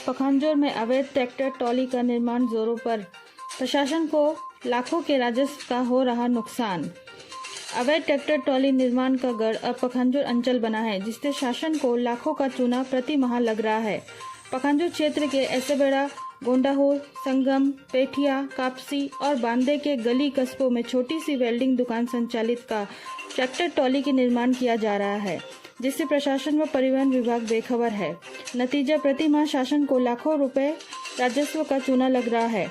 पखांजूर में अवैध tractor trolley का निर्माण जोरों पर, प्रशासन को लाखों के राजस्व का हो रहा नुकसान। अवैध ट्रैक्टर ट्रॉली निर्माण का गढ़ अब पखांजूर अंचल बना है, जिससे शासन को लाखों का चूना प्रति माह लग रहा है। पखांजूर क्षेत्र के ऐसेबेड़ा, गोंडाहोर, संगम, पेठिया, कापसी और बांदे के गली कस्बों में छोटी सी वेल्डिंग दुकान संचालित का ट्रैक्टर ट्रॉली के निर्माण किया जा रहा है, जिससे प्रशासन व परिवहन विभाग बेखबर है। नतीजा, प्रति माह शासन को लाखों रुपए राजस्व का चूना लग रहा है।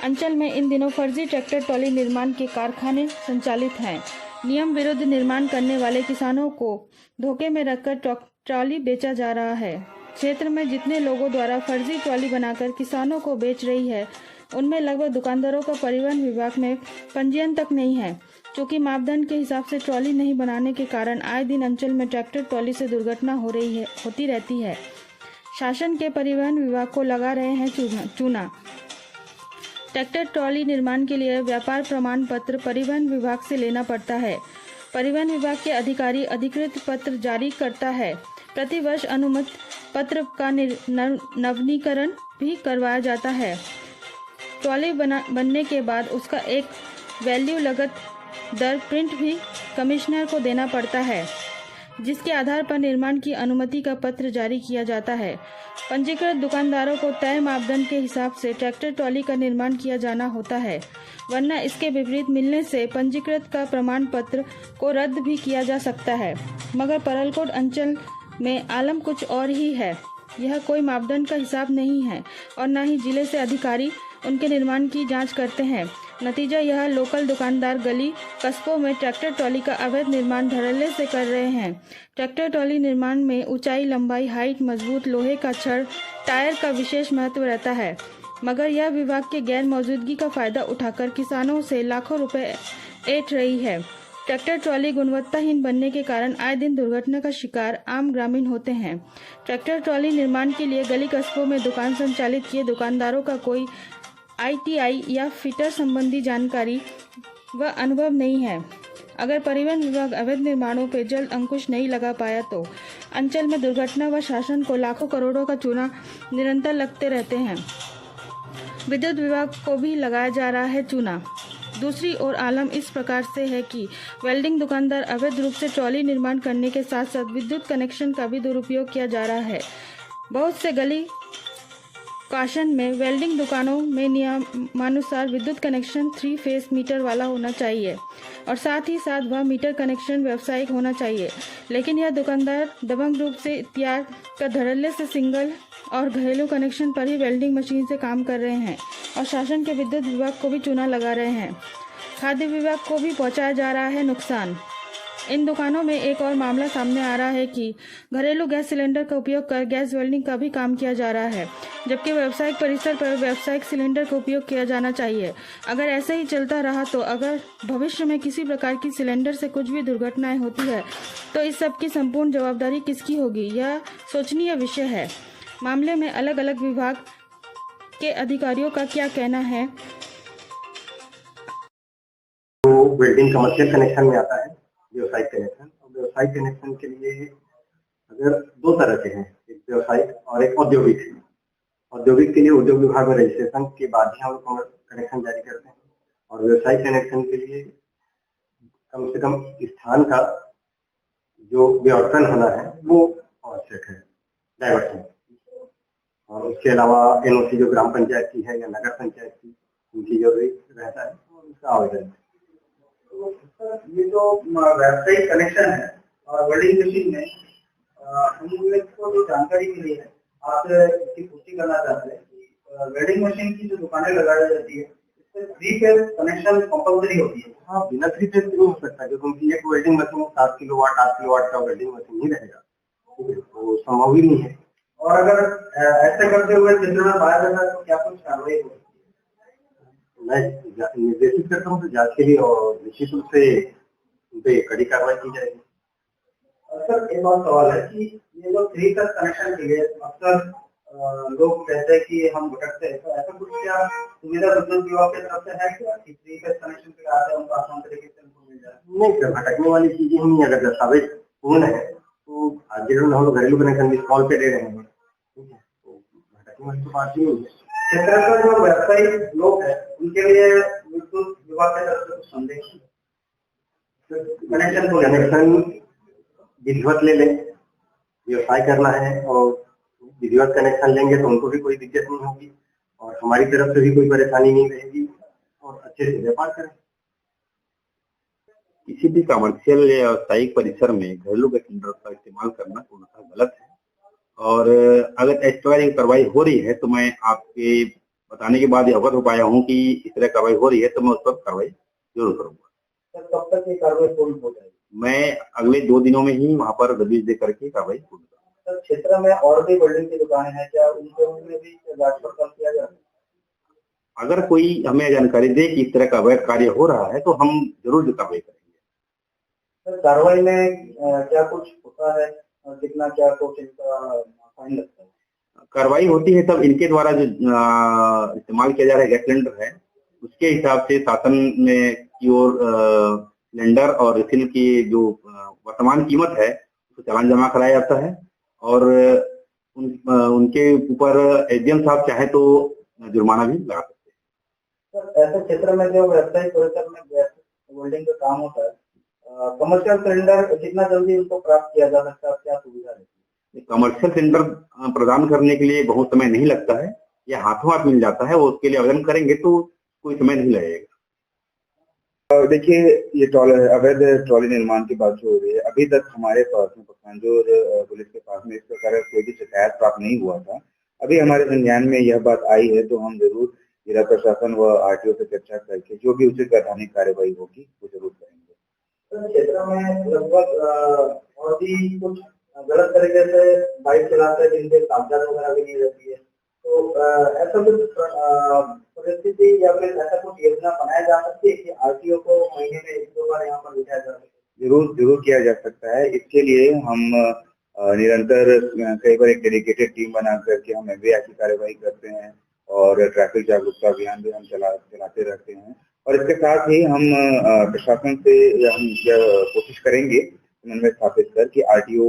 अंचल में इन दिनों फर्जी ट्रैक्टर ट्रॉली निर्माण के कारखाने संचालित हैं। नियम विरुद्ध निर्माण करने वाले किसानों को धोखे में रखकर ट्रॉली बेचा जा रहा है। क्षेत्र में जितने लोगों द्वारा फर्जी ट्रॉली बनाकर किसानों को बेच रही है, उनमें लगभग दुकानदारों का परिवहन विभाग में पंजीयन तक नहीं है। चूँकि मापदंड के हिसाब से ट्रॉली नहीं बनाने के कारण आए दिन अंचल में ट्रैक्टर ट्रॉली से दुर्घटना होती रहती है। शासन के परिवहन विभाग को लगा रहे हैं चूना। ट्रैक्टर ट्रॉली निर्माण के लिए व्यापार प्रमाण पत्र परिवहन विभाग से लेना पड़ता है। परिवहन विभाग के अधिकारी अधिकृत पत्र जारी करता है। प्रतिवर्ष अनुमति पत्र का नवीनीकरण भी करवाया जाता है। ट्रॉली बनने के बाद उसका एक वैल्यू लागत दर प्रिंट भी कमिश्नर को देना पड़ता है, जिसके आधार पर निर्माण की अनुमति का पत्र जारी किया जाता है। पंजीकृत दुकानदारों को तय मापदंड के हिसाब से ट्रैक्टर ट्रॉली का निर्माण किया जाना होता है, वरना इसके विपरीत मिलने से पंजीकृत का प्रमाण पत्र को रद्द भी किया जा सकता है। मगर परलकोट अंचल में आलम कुछ और ही है। यह कोई मापदंड का हिसाब नहीं है और न ही जिले से अधिकारी उनके निर्माण की जांच करते हैं। नतीजा यह, लोकल दुकानदार गली कस्बों में ट्रैक्टर ट्रॉली का अवैध निर्माण धड़ल्ले से कर रहे हैं। ट्रैक्टर ट्रॉली निर्माण में ऊंचाई, लंबाई, हाइट, मजबूत लोहे का छड़, टायर का विशेष महत्व रहता है, मगर यह विभाग के गैर मौजूदगी का फायदा उठाकर किसानों से लाखों रुपए ऐंठ रही है। ट्रैक्टर ट्रॉली गुणवत्ताहीन बनने के कारण आए दिन दुर्घटना का शिकार आम ग्रामीण होते हैं। ट्रैक्टर ट्रॉली निर्माण के लिए गली कस्बों में दुकान संचालित किए दुकानदारों का कोई ITI या फिटर संबंधी जानकारी व अनुभव नहीं है। अगर परिवहन विभाग अवैध निर्माणों पर जल्द अंकुश नहीं लगा पाया तो अंचल में दुर्घटना व शासन को लाखों करोड़ों का चूना निरंतर लगते रहते हैं। विद्युत विभाग को भी लगाया जा रहा है चूना। दूसरी ओर आलम इस प्रकार से है कि वेल्डिंग दुकानदार अवैध रूप से ट्रॉली निर्माण करने के साथ साथ विद्युत कनेक्शन का भी दुरुपयोग किया जा रहा है। बहुत से गली काशन में वेल्डिंग दुकानों में नियमानुसार विद्युत कनेक्शन 3 फेस मीटर वाला होना चाहिए और साथ ही साथ वह मीटर कनेक्शन व्यावसायिक होना चाहिए, लेकिन यह दुकानदार दबंग रूप से इख्तियार का धड़ल्ले से सिंगल और घरेलू कनेक्शन पर ही वेल्डिंग मशीन से काम कर रहे हैं और शासन के विद्युत विभाग को भी चूना लगा रहे हैं। खाद्य विभाग को भी पहुंचाया जा रहा है नुकसान। इन दुकानों में एक और मामला सामने आ रहा है कि घरेलू गैस सिलेंडर का उपयोग कर गैस वेल्डिंग का भी काम किया जा रहा है, जबकि व्यावसायिक परिसर पर व्यावसायिक सिलेंडर का उपयोग किया जाना चाहिए। अगर ऐसे ही चलता रहा तो अगर भविष्य में किसी प्रकार की सिलेंडर से कुछ भी दुर्घटनाएं होती है तो इस सब की संपूर्ण जवाबदारी किसकी होगी, यह सोचनीय विषय है। मामले में अलग अलग विभाग के अधिकारियों का क्या कहना है? तो वेल्डिंग कमर्शियल कनेक्शन में आता है, व्यावसायिक कनेक्शन। और व्यावसायिक कनेक्शन के लिए अगर 2 तरह के हैं, एक व्यावसायिक और एक औद्योगिक। औद्योगिक के लिए उद्योग विभाग में रजिस्ट्रेशन के बाद ही हम कनेक्शन जारी करते हैं और व्यावसायिक कनेक्शन के लिए कम से कम स्थान का जो व्यावर्तन होना है वो आवश्यक है, डायवर्सन। और उसके अलावा NOC जो ग्राम पंचायत की है या नगर पंचायत की, उनकी जरूरी रहता है और उसका आवेदन। ये जो व्यावसायिक कनेक्शन है और वेल्डिंग मशीन में हम लोगों को जो जानकारी मिली है, आप इसकी पुष्टि करना चाहते हैं कि वेल्डिंग मशीन की जो दुकानें लगाई जाती है इससे 3 फेज कनेक्शन कंपल्सरी होती है। हाँ, बिना 3 फेज नहीं हो सकता, क्योंकि एक वेल्डिंग मशीन 7 किलोवाट 8 किलोवाट का वेल्डिंग मशीन ही रहेगा, तो संभव ही नहीं है। और अगर ऐसे करते हुए चित्र में पाया जाता है तो क्या कुछ कार्रवाई होगी? मैं निर्देशित करता हूँ तो जांच के लिए और निश्चित रूप से उन पे कड़ी कार्रवाई की जाएगी। सर, एक और सवाल है कि ये जो 3 फेज कनेक्शन के लिए अक्सर लोग कहते हैं कि हम भटकते हैं, तो ऐसा कुछ क्या सुविधा विद्युत विभाग की तरफ से है क्या कि 3 फेज कनेक्शन पे आते हैं उनको आसान तरीके से उनको मिल जाए? नहीं सर, भटकने वाली चीजें ही नहीं। अगर दस्तावेज पूर्ण है तो आज हम लोग घरेलू कनेक्शन भी कॉल पे दे रहे हैं, तो रखने वाली तो बात ही नहीं है। क्षेत्र पर जो व्यावसायिक लोग हैं उनके लिए विद्युत विभाग की तरफ से कुछ संदेश कनेक्शन विधिवत ले लें, व्यवसाय करना है और विधिवत कनेक्शन लेंगे तो उनको भी कोई दिक्कत नहीं होगी और हमारी तरफ से भी कोई परेशानी नहीं रहेगी और अच्छे से व्यापार करें। किसी भी कमर्शियल या व्यावसायिक परिसर में घरेलू गैस सिलेंडर का इस्तेमाल करना पूर्णतः गलत है और अगर इस तरह की कार्रवाई हो रही है तो मैं आपके बताने के बाद अवगत हो पाया हूँ कि इस तरह कार्रवाई हो रही है तो मैं उस पर कार्रवाई जरूर करूंगा। सर कब तक ये कार्रवाई पूर्ण हो जाएगी? मैं अगले 2 दिनों में ही वहां पर दबिश दे करके कार्रवाई पूर्ण करूंगा। सर क्षेत्र में और भी वेल्डिंग की दुकानें हैं, क्या उनमें भी जांच पड़ताल किया जा रहा है? अगर कोई हमें जानकारी दे कि इस तरह का अवैध कार्य हो रहा है तो हम जरूर कार्रवाई करेंगे। सर कार्रवाई में क्या कुछ होता है और कितना क्या कुछ इनका फाइन लगता है? कार्रवाई होती है तब इनके द्वारा जो इस्तेमाल किया जा रहा है गैस सिलेंडर है उसके हिसाब से शासन में की ओर सिलेंडर और रिफिल की जो वर्तमान कीमत है उसको चालान जमा कराया जाता है और उनके ऊपर एसडीएम साहब चाहे तो जुर्माना भी लगा सकते हैं। सर ऐसे क्षेत्र में जो व्यावसायिक परिसर में गैस वेल्डिंग का काम होता है, कमर्शियल सिलेंडर कितना जल्दी उनको प्राप्त किया जा सकता है, क्या सुविधा रहती है? कमर्शियल सिलेंडर प्रदान करने के लिए बहुत समय नहीं लगता है, यह हाथों हाथ मिल जाता है और उसके लिए आवेदन करेंगे तो कोई समय नहीं लगेगा। देखिए ये अवैध ट्रॉली निर्माण की बात हो रही है, अभी तक हमारे पास में पखांजूर पुलिस के पास में इस प्रकार का कोई भी शिकायत प्राप्त नहीं हुआ था। अभी हमारे संज्ञान में यह बात आई है तो हम जरूर जिला प्रशासन व आरटीओ से चर्चा करके जो भी उचित वैधानिक कार्यवाही होगी वो जरूर करेंगे। क्षेत्र में लगभग और भी कुछ गलत तरीके से बाइक चलाते हैं जिनके कागजात वगैरह भी नहीं रहती है, तो ऐसा कुछ परिस्थिति या फिर ऐसा कुछ योजना बनाया जा सकती है कि आरटीओ को महीने में 1-2 बार यहाँ पर बिठाया जा सके? जरूर किया जा सकता है। इसके लिए हम निरंतर कई बार एक डेडिकेटेड टीम बना करके हम एफआईआर की कार्रवाई करते हैं और ट्रैफिक जागरूकता अभियान भी हम चलाते रहते हैं और इसके साथ ही हम प्रशासन से हम कोशिश करेंगे समन्वय स्थापित कर कि आरटीओ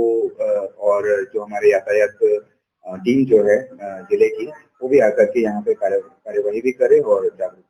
और जो हमारे यातायात टीम जो है जिले की वो भी आकर के यहाँ पे कार्यवाही भी करे और जागरूक